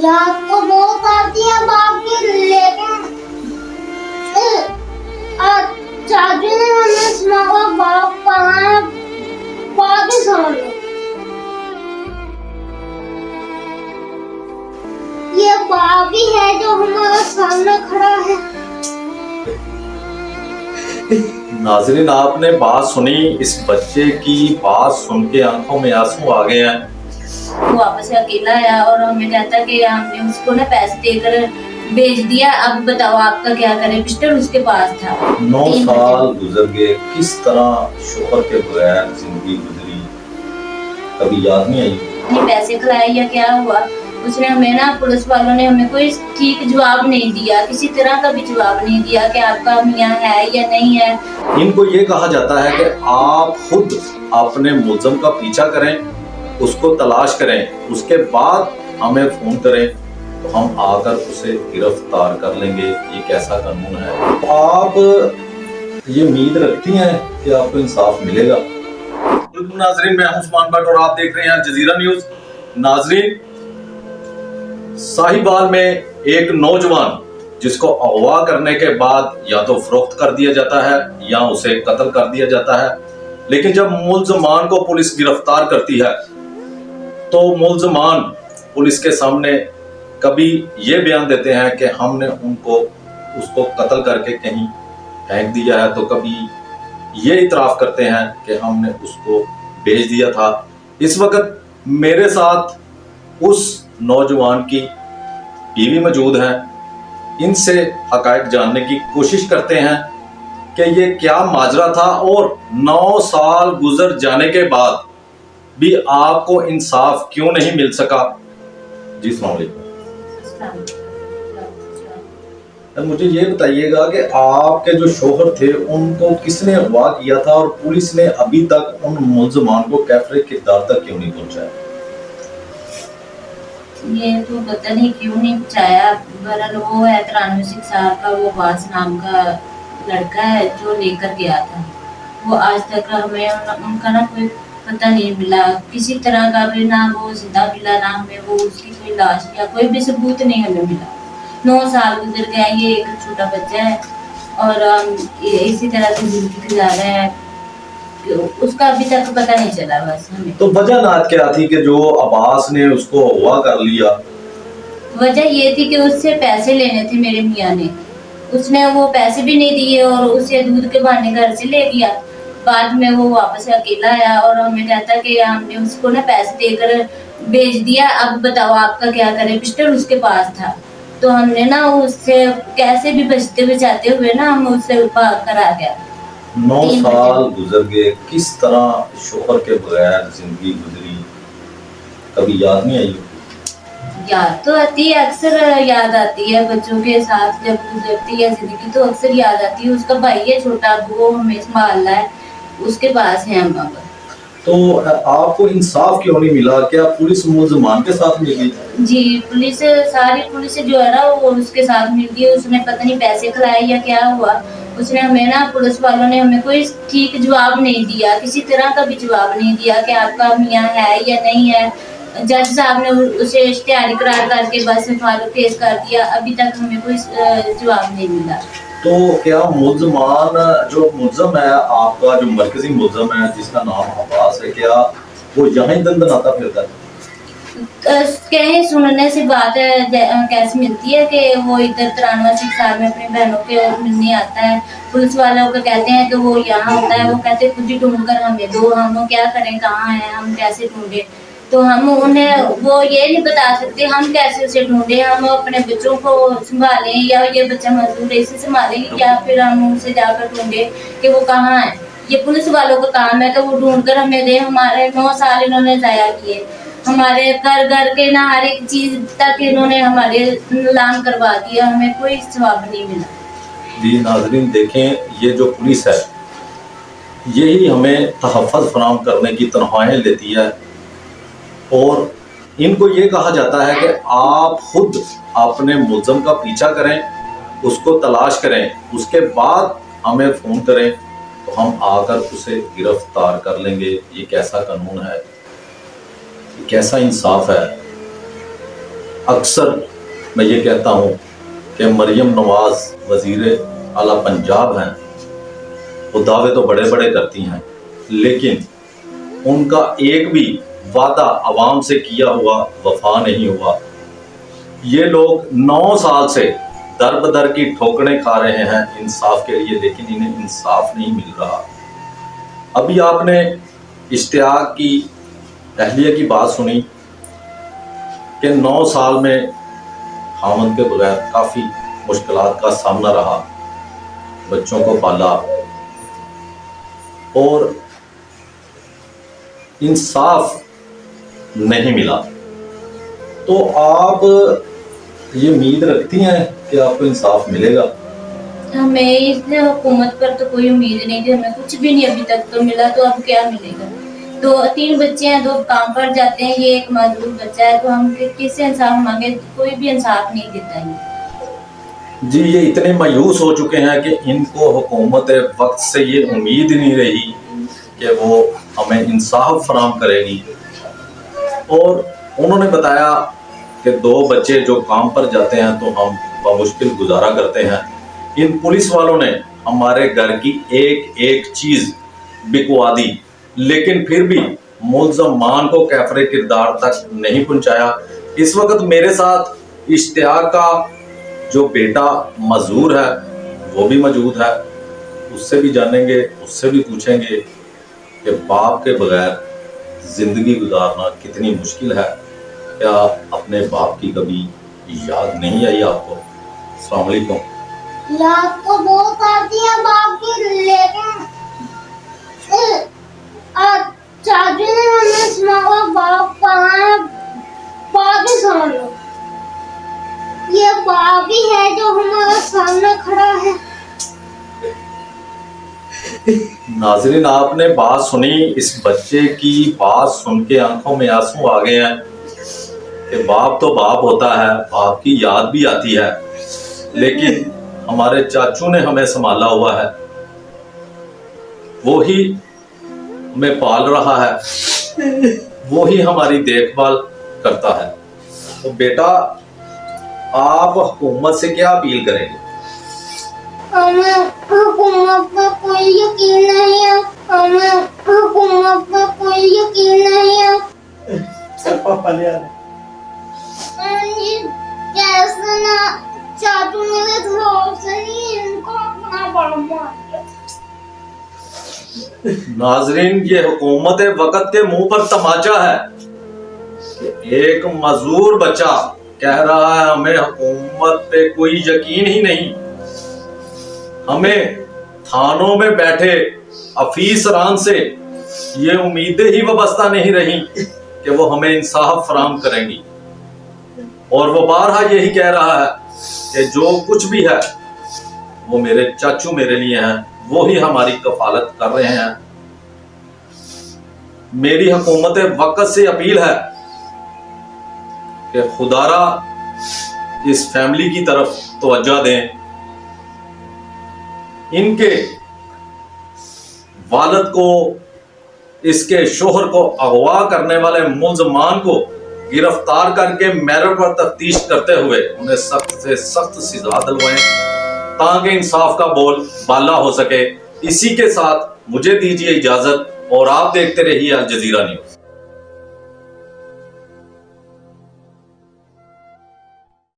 याद तो बहुत आती है बाप की, लेकिन चाचू ने हमें सुनाया बाप कहाँ है, बाप ही समझ लो। ये बाप ही है जो हमारे सामने खड़ा है। नाज़रीन, आपने बात सुनी, इस बच्चे की बात सुन के आंखों में आंसू आ गए हैं। वो वापस से अकेला आया और हमें कहता कि हमने उसको ना पैसे देकर भेज दिया, अब बताओ आपका क्या करें। पिस्टल उसके पास था। 9 साल गुजर गए, किस तरह शोहर के बगैर जिंदगी गुजरी, कभी याद नहीं आई? नहीं पैसे खिलाए या क्या हुआ, उसने हमें ना, पुलिस वालों ने हमें कोई ठीक जवाब नहीं दिया, किसी तरह का भी जवाब नहीं दिया कि आपका मियाँ है या नहीं है। इनको ये कहा जाता है कि आप खुद अपने मुल्ज़म का पीछा करें, उसको तलाश करें, उसके बाद हमें फोन करें तो हम आकर उसे गिरफ्तार कर लेंगे। ये कैसा कानून है? आप ये उम्मीद रखती हैं कि आपको इंसाफ मिलेगा? नाजरीन, मैं हूं उस्मान भट्ट और आप देख रहे हैं जजीरा न्यूज। नाजरीन, साहिबाल में एक नौजवान जिसको अगवा करने के बाद या तो फरोख्त कर दिया जाता है या उसे कत्ल कर दिया जाता है, लेकिन जब मुल्ज़मान को पुलिस गिरफ्तार करती है तो मुल्ज़मान पुलिस के सामने कभी ये बयान देते हैं कि हमने उसको कत्ल करके कहीं फेंक दिया है, तो कभी ये इतराफ़ करते हैं कि हमने उसको बेच दिया था। इस वक्त मेरे साथ उस नौजवान की बीवी मौजूद है, इनसे हक़ाइक़ जानने की कोशिश करते हैं कि ये क्या माजरा था और 9 साल गुजर जाने के बाद भी आपको इंसाफ क्यों नहीं मिल सका। जी अस्सलाम वालेकुम। मुझे ये बताइएगा कि आपके जो शोहर थे उनको किसने अगवा किया था और पुलिस ने अभी तक उन मुल्ज़मान को कैफरे किरदार तक क्यों नहीं पहुंचाया? ये तो पता नहीं क्यों नहीं पहुंचाया। बहरहाल वो है 93 साल का, वो वास नाम का लड़का है जो लेकर गया था। वो आज तक हमें उनका ना कोई पता नहीं मिला, किसी तरह का भी, ना वो जिंदा मिला, ना हमें वो उसकी कोई लाश या कोई भी सबूत नहीं हमें मिला। 9 साल गुजर गया, ये एक छोटा बच्चा है और इसी तरह से जिंदगी गुजार रहे हैं, उसका अभी तक पता नहीं चला बस हमें। तो वजह नात क्या थी कि जो अब्बास ने उसको अगवा कर लिया? वजह ये थी कि उससे पैसे लेने थे मेरे मियाँ ने, उसने वो पैसे भी नहीं दिए और उसे दूध के बहाने घर से ले गया। बाद में वो वापस अकेला आया और हमें कहता कि हमने उसको ना पैसे देकर भेज दिया, अब बताओ आपका क्या करें। पिस्टल उसके पास था, तो हमने ना उससे कैसे भी बचते बचाते हुए ना हम उससे भाग कर आ गया। 9 साल गुजर गए, किस तरह शोहर के बगैर जिंदगी गुजरी, कभी याद नहीं आई? याद तो आती है, अक्सर याद आती है, बच्चों के साथ जब गुजरती है जिंदगी तो अक्सर याद आती है। उसका भाई है छोटा, वो हमें संभाल रहा है, उसके पास है हम। अब तो आपको इंसाफ क्यों नहीं मिला? क्या पुलिस मुल्ज़मान के साथ मिल गई? जी, पुलिस, सारी पुलिस जो है ना वो उसके साथ मिल गई। उसने पता नहीं पैसे खिलाए या क्या हुआ, उसने हमें ना, पुलिस वालों ने हमें कोई ठीक जवाब नहीं दिया, किसी तरह का भी जवाब नहीं दिया कि आपका मियाँ है या नहीं है। जज साहब ने उसे इश्तिहारी करार करके बस फारूक केस कर दिया, अभी तक हमें कोई जवाब नहीं मिला। तो क्या मुल्ज़मान जो मुल्ज़म है, आपका जो मरकजी मुल्ज़म है जिसका नाम अब्बास है, क्या वो यहाँ ही दंदनाता फिरता है? कहीं सुनने से बात कैसे मिलती है कि वो इधर 93 साल में अपनी बहनों के मिलने आता है। पुलिस वालों को कहते हैं कि वो यहाँ होता है, वो कहते हैं खुद ही ढूंढ कर हमें दो, हम क्या करें, कहाँ है, हम कैसे ढूंढे। तो हम उन्हें वो ये नहीं बता सकते हम कैसे उसे ढूंढे, हम अपने बच्चों को संभालें या ये बच्चा मजदूर है इसे संभालेंगे या फिर हम उनसे जाकर ढूंढे कि वो कहाँ है। ये पुलिस वालों का काम है कि वो ढूंढ कर हमें दे। हमारे 9 साल इन्होंने ज़ाया किए, हमारे घर के ना हर एक चीज तक इन्होंने हमारे नीलाम करवा दिया, हमें कोई जवाब नहीं मिला। जी नाज़रीन, देखें, ये जो पुलिस है यही हमें तहफ़्फ़ुज़ फराहम करने की तनख्वाहें लेती है और इनको ये कहा जाता है कि आप खुद अपने मुल्ज़म का पीछा करें, उसको तलाश करें, उसके बाद हमें फ़ोन करें तो हम आकर उसे गिरफ्तार कर लेंगे। ये कैसा कानून है? ये कैसा इंसाफ है? اکثر میں یہ کہتا ہوں کہ مریم نواز وزیر اعلیٰ پنجاب ہیں، وہ دعوے تو بڑے بڑے کرتی ہیں، لیکن ان کا ایک بھی وعدہ عوام سے کیا ہوا وفا نہیں ہوا۔ یہ لوگ 9 سال سے در بدر کی ٹھوکریں کھا رہے ہیں انصاف کے لیے، لیکن انہیں انصاف نہیں مل رہا۔ ابھی آپ نے اشتیاق کی اہلیہ کی بات سنی کہ 9 سال میں خاوند کے بغیر کافی مشکلات کا سامنا رہا، بچوں کو پالا اور انصاف نہیں ملا۔ تو آپ یہ امید رکھتی ہیں کہ آپ کو انصاف ملے گا؟ ہمیں اس حکومت پر تو کوئی امید نہیں تھی، ہمیں کچھ بھی نہیں ابھی تک تو ملا، تو اب کیا ملے گا؟ 3 بچے ہیں، 2 کام پر جاتے ہیں، یہ ایک معذور بچہ ہے، تو ہم کس سے انصاف مانگے؟ کوئی بھی انصاف نہیں دیتا ہے۔ جی یہ اتنے مایوس ہو چکے ہیں کہ ان کو حکومت وقت سے یہ امید نہیں رہی کہ وہ ہمیں انصاف فراہم کرے گی، اور انہوں نے بتایا کہ 2 بچے جو کام پر جاتے ہیں تو ہم بمشکل گزارا کرتے ہیں۔ ان پولیس والوں نے ہمارے گھر کی ایک چیز بکوا دی، لیکن پھر بھی ملزم مان کو کیفر کردار تک نہیں پہنچایا۔ اس وقت میرے ساتھ اشتیاق کا جو بیٹا معذور ہے وہ بھی موجود ہے، اس سے بھی جانیں گے، اس سے بھی پوچھیں گے کہ باپ کے بغیر زندگی گزارنا کتنی مشکل ہے۔ کیا اپنے باپ کی کبھی یاد نہیں آئی آپ کو؟ السلام علیکم۔ یاد تو بہت آتی ہے باپ کی، لیکن چاچو نے ہمیں سنایا باپ کہاں ہے، باپ ہی سن لو، یہ باپ ہی ہے جو ہمارے سامنے کھڑا ہے۔ ناظرین آپ نے بات سنی، اس بچے کی بات سن کے آنکھوں میں آنسو آ گئے ہیں کہ باپ تو باپ ہوتا ہے، باپ کی یاد بھی آتی ہے، لیکن ہمارے چاچو نے ہمیں سنبھالا ہوا ہے، وہی ہمیں پال رہا ہے، وہی ہماری دیکھ بھال کرتا ہے۔ تو بیٹا آپ حکومت سے کیا اپیل کریں گے؟ ہمیں حکومت پر کوئی یقین نہیں ہے، ہمیں حکومت پر کوئی یقین نہیں ہے۔ کیسے نا چاچو میرے دھوپ سے نہیں، ان کو اپنا بڑا مار۔ ناظرین یہ حکومت وقت کے منہ پر تماچا ہے کہ ایک معذور بچہ کہہ رہا ہے ہمیں حکومت پہ کوئی یقین ہی نہیں۔ ہمیں تھانوں میں بیٹھے افیسران سے یہ امیدیں ہی وابستہ نہیں رہی کہ وہ ہمیں انصاف فراہم کریں گی، اور وہ بارہا یہی کہہ رہا ہے کہ جو کچھ بھی ہے وہ میرے چاچو میرے لیے ہیں، وہی ہماری کفالت کر رہے ہیں۔ میری حکومت وقت سے اپیل ہے کہ خدا را اس فیملی کی طرف توجہ دیں، ان کے والد کو، اس کے شوہر کو اغوا کرنے والے ملزمان کو گرفتار کر کے میرٹ پر تفتیش کرتے ہوئے انہیں سخت سے سخت سزا دلوائیں تاکہ انصاف کا بول بالا ہو سکے۔ اسی کے ساتھ مجھے دیجیے اجازت، اور آپ دیکھتے رہیے الجزیرہ نیوز۔